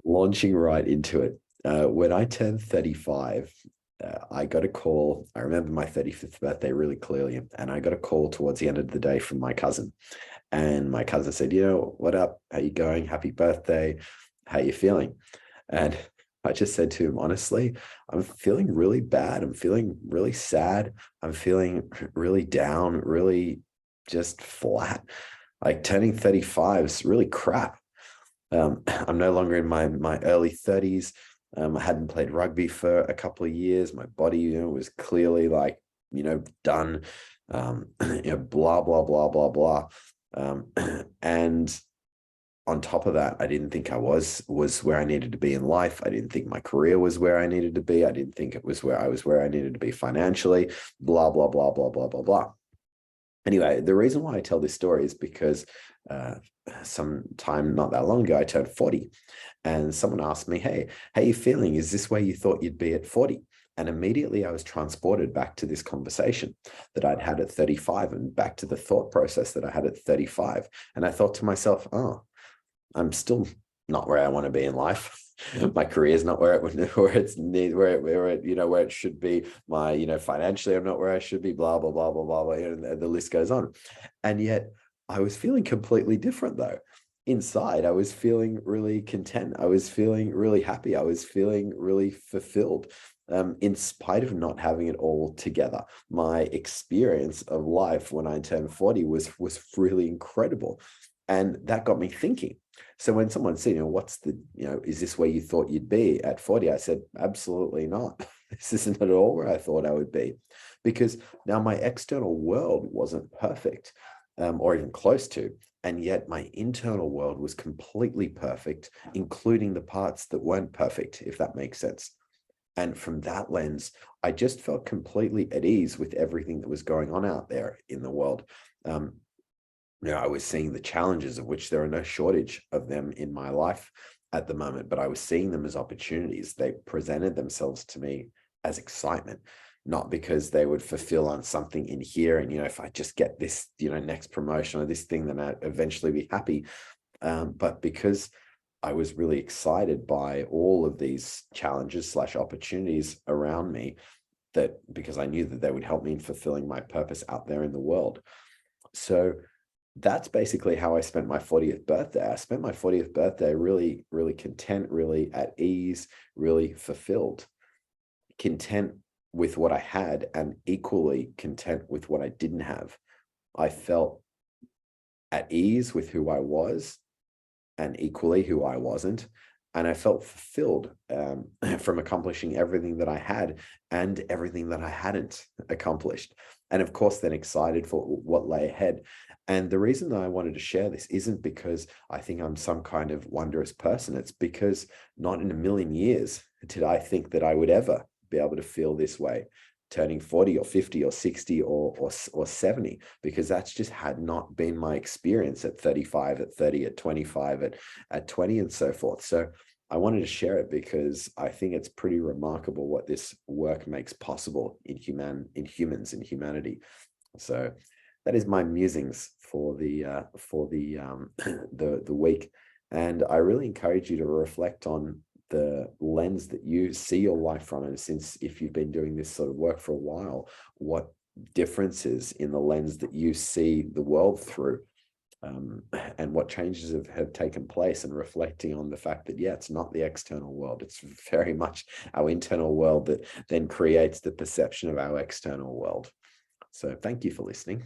Launching right into it. When I turned 35, I got a call. I remember my 35th birthday really clearly, and I got a call towards the end of the day from my cousin. And my cousin said, what up? How you going? Happy birthday. How you feeling? And I just said to him, honestly, I'm feeling really bad. I'm feeling really sad. I'm feeling really down, really just flat. Like turning 35 is really crap. I'm no longer in my early 30s. I hadn't played rugby for a couple of years. My body, was clearly like, done. Blah blah blah blah blah. And on top of that, I didn't think I was where I needed to be in life. I didn't think my career was where I needed to be. I didn't think it was where I needed to be financially. Blah blah blah blah blah blah blah. Anyway, the reason why I tell this story is because some time not that long ago, I turned 40, and someone asked me, "Hey, how you feeling? Is this where you thought you'd be at 40?" And immediately I was transported back to this conversation that I'd had at 35 and back to the thought process that I had at 35. And I thought to myself, oh, I'm still not where I want to be in life. My career is not where it should be. Financially, I'm not where I should be. Blah blah blah blah blah blah. And the list goes on. And yet, I was feeling completely different though. Inside, I was feeling really content. I was feeling really happy. I was feeling really fulfilled. In spite of not having it all together, my experience of life when I turned 40 was really incredible. And that got me thinking. So when someone said, is this where you thought you'd be at 40? I said, absolutely not. This isn't at all where I thought I would be, because now my external world wasn't perfect, or even close to. And yet my internal world was completely perfect, including the parts that weren't perfect, if that makes sense. And from that lens, I just felt completely at ease with everything that was going on out there in the world. I was seeing the challenges, of which there are no shortage of them in my life at the moment, but I was seeing them as opportunities. They presented themselves to me as excitement, not because they would fulfill on something in here. And, if I just get this, next promotion or this thing, then I'd eventually be happy. But because I was really excited by all of these challenges / opportunities around me, that because I knew that they would help me in fulfilling my purpose out there in the world. So that's basically how I spent my 40th birthday. I spent my 40th birthday really, really content, really at ease, really fulfilled, content with what I had, and equally content with what I didn't have. I felt at ease with who I was and equally who I wasn't. And I felt fulfilled from accomplishing everything that I had and everything that I hadn't accomplished. And of course, then excited for what lay ahead. And the reason that I wanted to share this isn't because I think I'm some kind of wondrous person. It's because not in a million years did I think that I would ever be able to feel this way, turning 40 or 50 or 60 or 70, because that's just had not been my experience at 35, at 30, at 25, at 20, and so forth. So I wanted to share it because I think it's pretty remarkable what this work makes possible in humans, in humanity. So that is my musings for the the week. And I really encourage you to reflect on the lens that you see your life from. And since if you've been doing this sort of work for a while, what differences in the lens that you see the world through, and what changes have taken place, and reflecting on the fact that, yeah, it's not the external world. It's very much our internal world that then creates the perception of our external world. So thank you for listening.